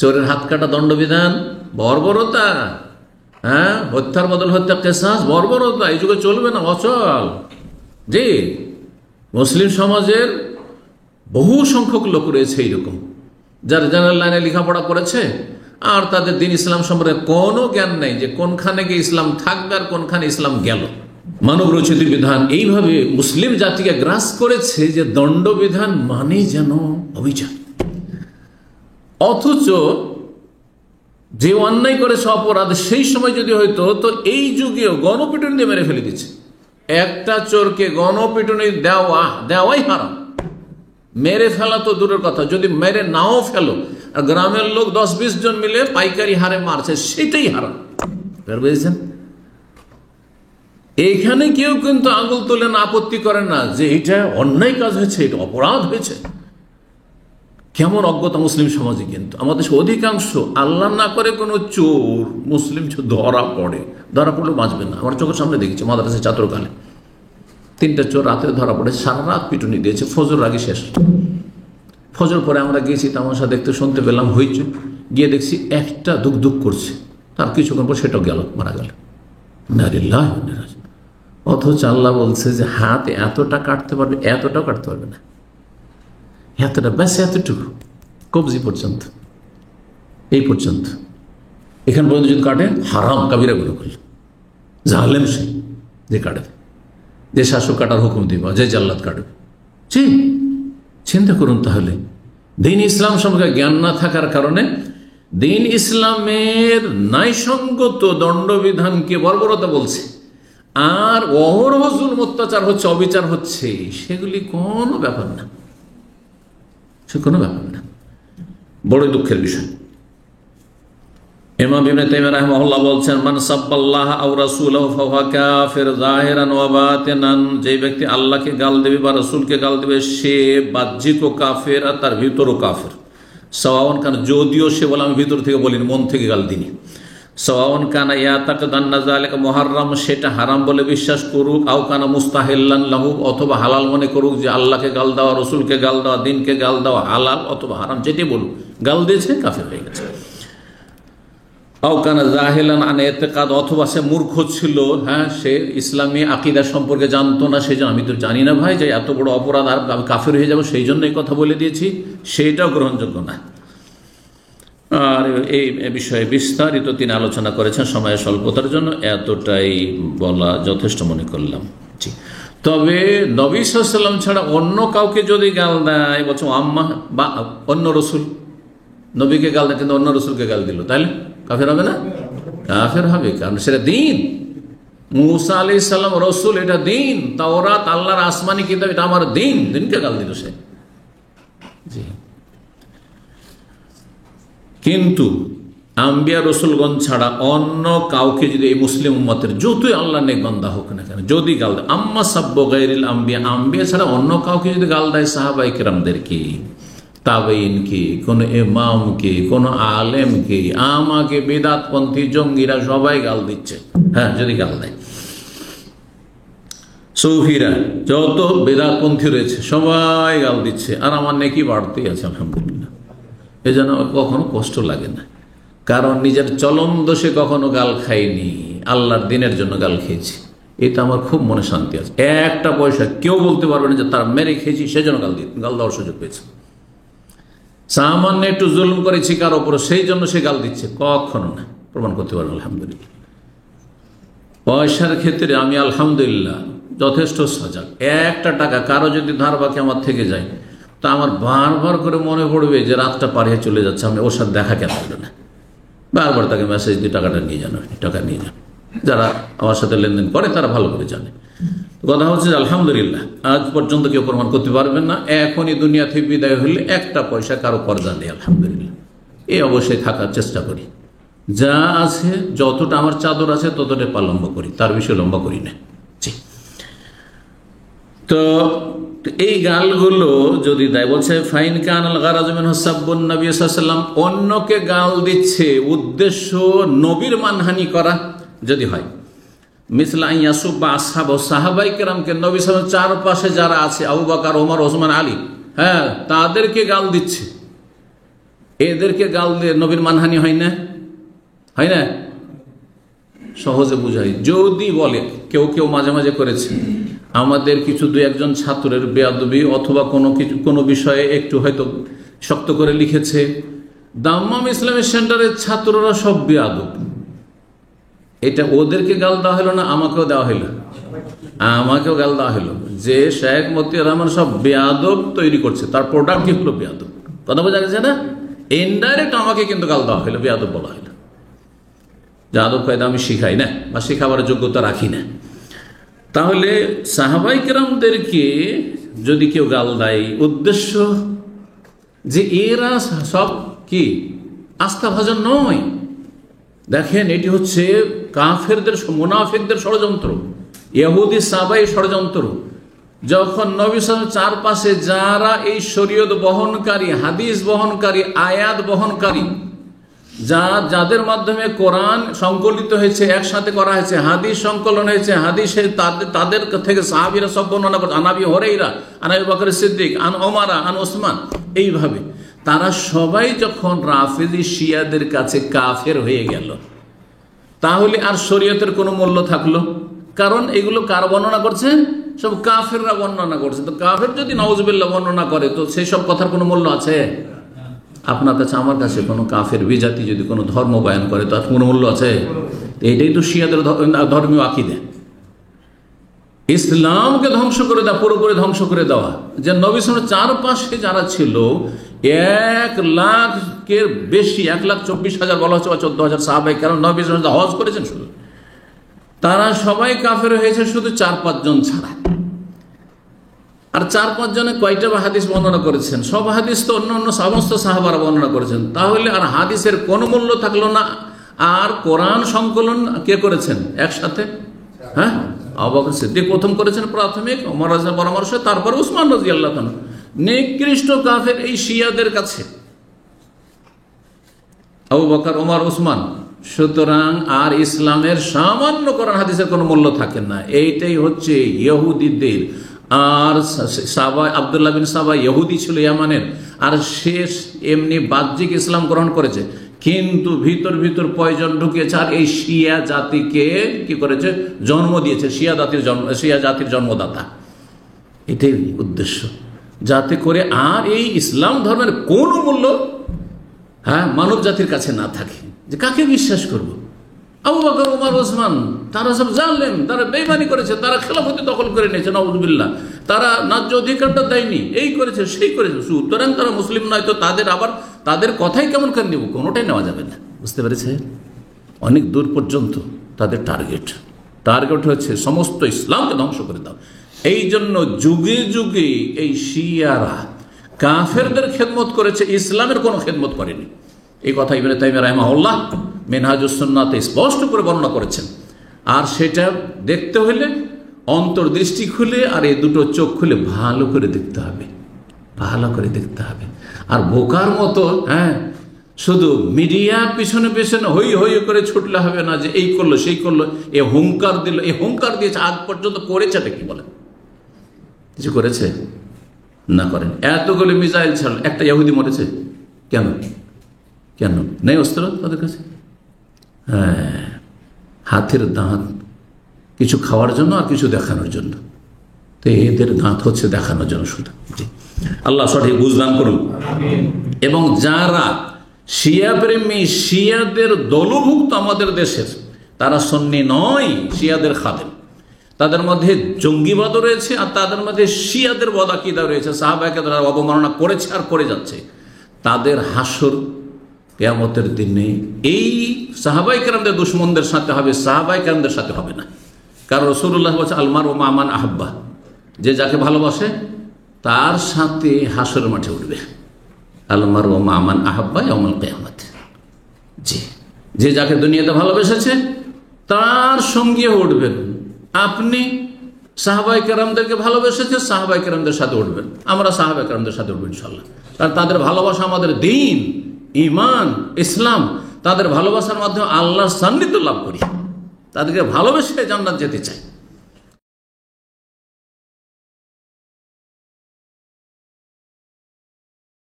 চোরের হাত কাটা দণ্ডবিধান বর্বরতা, হ্যাঁ, হত্যার বদল হত্যা কেসাস বর্বরতা, এই যুগে চলবে না, অচল। জি, মুসলিম সমাজের বহু সংখ্যক লোক রয়েছে এইরকম, যারা জেনারেল লাইনে লেখাপড়া করেছে আর তাদের দিন ইসলাম সম্পর্কে কোনো জ্ঞান নেই যে কোনখানে গিয়ে ইসলাম থাকবে আর কোনখানে ইসলাম গেল। মানব রচিত বিধান এইভাবে মুসলিম জাতিকে গ্রাস করেছে যে দণ্ডবিধান মানে যেন অভিযান, অথচ যে অন্যায় করেছে অপরাধ সেই সময় যদি হয়তো, তো এই যুগেও গণপিটুনি দিয়ে মেরে ফেলে দিচ্ছে। একটা চোরকে গণপিটুনি দেওয়াই হারাম, মেরে ফেলা তো দূরের কথা, যদি মেরে নাও ফেলো আর গ্রামের লোক 10-20 জন মিলে পাইকারি হারে মারছে, সেটাই হারাম। বুঝেছেন? এইখানে কেউ কিন্তু আঙুল তোলে না, আপত্তি করেন না যে এটা অন্যায় কাজ হয়েছে, এটা অপরাধ হয়েছে। কেমন অজ্ঞতা মুসলিম সমাজে! কিন্তু আমাদের অধিকাংশ আল্লাহ না করে কোনো চোর মুসলিম ধরা পড়লে বাঁচবে না। আমার চোখের সামনে দেখেছি মাদ্রাসায় ছাত্রকালে 3টা চোর রাতে ধরা পড়ে, সারা রাত পিটুনি দিয়েছে, ফজর আগে শেষ। ফজর পরে আমরা গিয়েছি তামাশা দেখতে, শুনতে পেলাম হইচই, গিয়ে দেখছি একটা দুক করছে, তার কিছুক্ষণ পর সেটাও গেল, মারা গেল। অথচ আল্লাহ বলছে যে হাত এতটা কাটতে পারবে, এতটাও কাটতে পারবে না, এতটা ব্যাস, এতটুকু কবজি পর্যন্ত, এই পর্যন্ত, এখান পর্যন্ত যদি কাটে হারাম কাবিরা গুলো করল। জালেম সে যে কাটে, যে শাসক কাটার হুকুম দিবা, যে জাল্লাদ কাটবে। চিন্তা করুন তাহলে, দিন ইসলাম সম্পর্কে জ্ঞান না থাকার কারণে দিন ইসলামের ন্যায়সঙ্গত দণ্ডবিধানকে বর্বরতা বলছে, আর অহরহ জুলম অত্যাচার হচ্ছে, অবিচার হচ্ছে, সেগুলি কোনো ব্যাপার না, সে কোনো ব্যাপার না। বড় দুঃখের বিষয়। ইমাম ইবনে তাইমিয়া রাহিমাহুল্লাহ বলছেন, মান সাব্বাল্লাহ আও রাসূলাহু ফাহুয়া কাফির যাহিরান ওয়া বাতিনান, যে ব্যক্তি আল্লাহকে গাল দেবে বা রাসূলকে গাল দেবে সে বাহ্যিকও কাফের আর তার ভিতরও কাফের। সাওয়াউন কান, যদিও সে বলে আমি ভিতর থেকে বলিনি, মন থেকে গাল দিনি। সাওয়াউন কানা ইয়াতাকাদান্না যালিকা মুহাররাম, সেটা হারাম বলে বিশ্বাস করুক, আও কানা মুস্তাহিল্লান লাহু, অথবা হালাল মনে করুক যে আল্লাহকে গাল দেওয়া, রাসূলকে গাল দেওয়া, দিনকে গাল দেওয়া হালাল অথবা হারাম, যেটি বলুক, গাল দিয়েছে কাফের হয়ে গেছে। আওকানা জাহিলান আন ইতিকাদ, অথবা সে মূর্খ ছিল, হ্যাঁ, সে ইসলামী আকীদা সম্পর্কে জানতো না, সেই জন্য আমি তো জানি না ভাই যে এত বড় অপরাধ আর আমি কাফের হয়ে যাবো, সেই জন্য এই কথা বলে দিয়েছি, সেইটাও গ্রহণযোগ্য না। আর এই বিষয়ে বিস্তারিত তিনি আলোচনা করেছেন, সময়ের স্বল্পতার জন্য এতটাই বলা যথেষ্ট মনে করলাম। জি, তবে নবী সাল্লাল্লাহু আলাইহি ওয়াসাল্লাম ছাড়া অন্য কাউকে যদি গাল দেয়, বলছো আম্মা বা অন্য রসুল, নবীকে গাল দেয় কিন্তু অন্য রসুলকে গাল দিল, তাহলে কাফের হবে না? কাফের হবে, কারণ সেটা দিন। মুসা আলাইহিস সালাম রসুল, এটা দিন। তাওরাত আল্লাহর আসমানি কিতাব, এটা আমার দিন, দিনকে গাল দিল সে। জি, কিন্তু আম্বিয়া রসুলগণ ছাড়া অন্য কাউকে যদি এই মুসলিম উম্মতের যতই আল্লাহ নেক বান্দা হোক না কেন যদি গাল দেয়, আম্মা সাব্বু গায়রিল আম্বিয়া, আম্বিয়া ছাড়া অন্য কাউকে যদি গাল দেয়, সাহাবায়ে কেরামদেরকে, তাবেঈনকে, কোন ইমামকে, কোন আলেমকে, আমাকে, বিদআতপন্থী জঙ্গিরা সবাই গাল দিচ্ছে। হ্যাঁ, যদি গাল দেয়, সুফিরা যত বিদআতপন্থী রয়েছে সবাই গাল দিচ্ছে, আর আমার নেকি বাড়তেই আছে আলহামদুলিল্লাহ। এই জন্য কখনো কষ্ট লাগে না, কারণ নিজের চলন দোষে কখনো গাল খাইনি, আল্লাহর দিনের জন্য গাল খেয়েছি, এটা আমার খুব মনে শান্তি আছে। একটা পয়সা কেউ বলতে পারবে না যে তার মেরে খেয়েছি সেজন্য গাল দেওয়ার সুযোগ পেয়েছে। সামান্য একটু জুলুম করেছি কারো উপর, সেই জন্য সে গাল দিচ্ছে, কখনো না, প্রমাণ করতে পারবো আলহামদুলিল্লাহ। পয়সার ক্ষেত্রে আমি আলহামদুলিল্লাহ যথেষ্ট সজাগ। একটা টাকা কারো যদি ধার বাকি আমার থেকে যায়, তা আমার বারবার করে মনে পড়বে যে রাতটা পাড়িয়ে চলে যাচ্ছে, আমি ওর সাথে দেখা কেন হলো না, বারবার তাকে মেসেজ দিয়ে টাকাটা নিয়ে যান, টাকা নিয়ে যান। যারা আমার সাথে লেনদেন করে তারা ভালো করে জানে। কথা হচ্ছে যে আলহামদুলিল্লাহ আজ পর্যন্ত কেউ প্রমাণ করতে পারবেন না, এখনই দুনিয়া থেকে বিদায় হলে একটা পয়সা কারো কর্জা নেই আলহামদুলিল্লাহ। এই অবশ্যই থাকার চেষ্টা করি, যা আছে যতটা আমার চাদর আছে ততটা পা লম্বা করি, তার বিষয়ে লম্বা করি না। তো এই গালগুলো যদি দেয়, বলছে ফাইন কানাল গারাজ মিনহু সাব্বুন নবী সাল্লাল্লাহু আলাইহি ওয়াসাল্লাম, অন্যকে গাল দিচ্ছে উদ্দেশ্য নবীর মানহানি করা যদি হয়, মিসলা ইয়াসুব বা আসহাব ও সাহাবাই কেরামকে, নবী সাল্লাল্লাহু আলাইহি ওয়াসাল্লাম চারপাশে যারা আছে, আবু বকর, ওমর, ওসমান, আলী, হ্যাঁ, তাদেরকে গাল দিচ্ছে, এদেরকে গাল দিয়ে নবীর মানহানি হয় না? হয় না? সহজে বুঝাই, যদি বলে কেউ কেউ মাঝে মাঝে করেছে আমাদের কিছু দু একজন ছাত্রের বেয়াদবি অথবা কোনো বিষয়ে একটু হয়তো শক্ত করে লিখেছে, দাম্মাম ইসলামী সেন্টারের ছাত্ররা সব বেয়াদব, এটা ওদেরকে গাল দেওয়া হলো না? আমাকেও দেওয়া হলো, আমাকেও গাল দেওয়া হলো যে শেখ মতিয়ার রহমান সব বেয়াদব তৈরি করছে, তার প্রোডাক্ট কি হলো বেয়াদব। কথা বোঝা গেছে না? ইনডাইরেক্ট আমাকে কিন্তু গাল দেওয়া হলো, বেয়াদব বলা হলো। যে আদব কায়দা আমি শিখাই না বা শিখাবার যোগ্যতা রাখি না। তাহলে সাহাবাই কেরামদেরকে যদি কেউ গাল দেয়, উদ্দেশ্য যে এরা সব কি আস্থাভাজন নয়। দেখেন, এটি হচ্ছে কাফেরদের, মুনাফিকদের ষড়যন্ত্র, ইহুদি সাহাবাই ষড়যন্ত্র। যখন নবী সাল্লাল্লাহু আলাইহি ওয়াসাল্লাম চারপাশে যারা এই শরীয়ত বহনকারী, হাদিস বহনকারী, আয়াত বহনকারী, যাদের মাধ্যমে কোরআন সংকলিত হয়েছে, একসাথে করা হয়েছে, হাদিস সংকলন হয়েছে, হাদিসে তাদের থেকে সাহাবীরা সব বর্ণনা করছে, আন আবি হুরায়রা, আন আবি বকর সিদ্দিক, আন ওমরা, আন ওসমান, এইভাবে তারা সবাই যখন রাফেজি শিয়াদের কাছে কাফের হয়ে গেল, তাহলে আর শরীয়তের কোনো মূল্য থাকলো? কারণ এগুলো কার বর্ণনা করছে? সব কাফেররা বর্ণনা করছে। তো কাফের যদি নাউজুবিল্লাহ বর্ণনা করে, তো সেই সব কথার কোনো মূল্য আছে? আপনার কাছে, আমার কাছে কোনো কাফের বিজাতি যদি কোনো ধর্ম বয়ান করে, তার কোনো মূল্য আছে? এটাই তো শিয়াদের ধর্মীয় আকীদা, ইসলামকে ধ্বংস করে দেওয়া, পুরোপুরি ধ্বংস করে দেওয়া। যে নবী সাল্লাল্লাহু আলাইহি ওয়াসাল্লামের চারপাশে যারা ছিল 1 লাখের বেশি, 1,24,000 বলা হচ্ছে, 14,000 সাহাবায়ে কেরাম নবী সাল্লাল্লাহু আলাইহি ওয়াসাল্লাম হজ করেছেন শুধু, তারা সবাই কাফের হয়েছে শুধু 4-5 জন ছাড়া। আর 4-5 জনে কয়টা বা হাদিস বর্ণনা করেছেন? সব হাদিস তো অন্য সমস্ত সাহাবারা বর্ণনা করেছেন। তাহলে আর হাদিসের কোনো মূল্য থাকলো না। আর কোরআন সংকলন কে করেছেন একসাথে? হ্যাঁ, আবু বকর সিদ্দিক প্রথম করেছেন প্রাথমিক, ওমর রাদিয়াল্লাহু পরামর্শ, তারপর উসমান রাদিয়াল্লাহু আনহু। নিকৃষ্ট কাফের এই শিয়াদের কাছে আবু বকর, ওমর, উসমান। সুতরাং আর ইসলামের সামান্য কোরআন হাদিসের কোনো মূল্য থাকে না। এইটাই হচ্ছে ইহুদিদের। আর আব্দুল্লাহ বিন সাবা ইহুদি ছিল ইয়ামানের, আর শেষ এমনি বাহ্যিক ইসলাম গ্রহণ করেছে, কিন্তু ভিতর ভিতর পয়জন ঢুকিয়েছে, আর এই শিয়া জাতিকে কি করেছে? জন্ম দিয়েছে। শিয়া জাতির জন্মদাতা। এটাই উদ্দেশ্য, যাতে করে আর এই ইসলাম ধর্মের কোনো মূল্য মানব জাতির কাছে না থাকে। যে কাকে বিশ্বাস করব? আবু বকর, ওমর, ওসমান, তারা সব জালেম, তারা বেঈমানি করেছে, তারা খেলাফতি দখল করে নিয়েছে, নাউযুবিল্লাহ, তারা ন্যায্য অধিকারটা দেয়নি, এই করেছে, সেই করেছে। সুতরাং তারা মুসলিম নয়, তো তাদের কথাই কেমন করে নেব? কোনোটাই নেওয়া যাবে না। বুঝতে পেরেছে? অনেক দূর পর্যন্ত তাদের টার্গেট হচ্ছে সমস্ত ইসলামকে ধ্বংস করে দাও। এই জন্য যুগে যুগে এই শিয়ারা কাফেরদের খেদমত করেছে, ইসলামের কোনো খেদমত করেনি। এই কথা ইবনে তাইমিয়া রাহিমাহুল্লাহ মিনহাজুস সুন্নাতে স্পষ্ট করে বর্ণনা করেছেন। আর সেটা দেখতে হলে অন্তর্দৃষ্টি খুলে আর এই দুটো চোখ খুলে ভালো করে দেখতে হবে, ভালো করে দেখতে হবে। আর বোকার মতো শুধু মিডিয়ার পিছনে পিছনে হই হই করে ছুটলে হবে না, যে এই করলো, সেই করলো, এ হুঙ্কার দিল, এ হুঙ্কার দিয়েছে, আজ পর্যন্ত করেছেটা কি? বলেন, কিছু করেছে? না করেন। এতগুলো মিসাইল ছাড়ল, একটা ইহুদি মরেছে কেন? কেন নেই অস্ত্র তাদের কাছে? হাতের দাঁত কিছু খাওয়ার জন্য আর কিছু দেখানোর জন্য। তো এদের দাঁত হচ্ছে দেখানোর জন্য শুধু। আল্লাহ সঠিক বুঝদান করুন। এবং যারা শিয়া প্রেমী, শিয়াদের দলভুক্ত আমাদের দেশের, তারা সুন্নি নয়, শিয়াদের খাদেম। তাদের মধ্যে জঙ্গিবাদও রয়েছে, আর তাদের মধ্যে শিয়াদের বদাকিদা রয়েছে। সাহাবায়ে কেরাম অবমাননা করেছে আর করে যাচ্ছে। তাদের হাসর কিয়ামতের দিনে এই সাহাবায়ে কেরামদের দুশমনদের সাথে হবে, সাহাবায়ে কেরামদের সাথে হবে না। কারণ রাসূলুল্লাহ বলেছেন, আলমার ও মামান আহাব্বা, যে যাকে ভালোবাসে তার সাথে হাসরের মাঠে উঠবে। আলমার ও মামান আহাব্বা ইয়াউমুল কিয়ামত। যে যাকে দুনিয়াতে ভালোবেসেছে তার সঙ্গে উঠবেন। আপনি সাহাবায়ে কেরামদেরকে ভালোবেসেছে, সাহাবায়ে কেরামদের সাথে উঠবেন। আমরা সাহাবায়ে কেরামদের সাথে উঠবো ইনশাআল্লাহ। কারণ তাদের ভালোবাসা আমাদের দ্বীন, ঈমান, ইসলাম। তাদের ভালোবাসার মাধ্যমে আল্লাহর সান্নিধ্য লাভ করি, তাদেরকে ভালোবেসে জান্নাত যেতে চাই।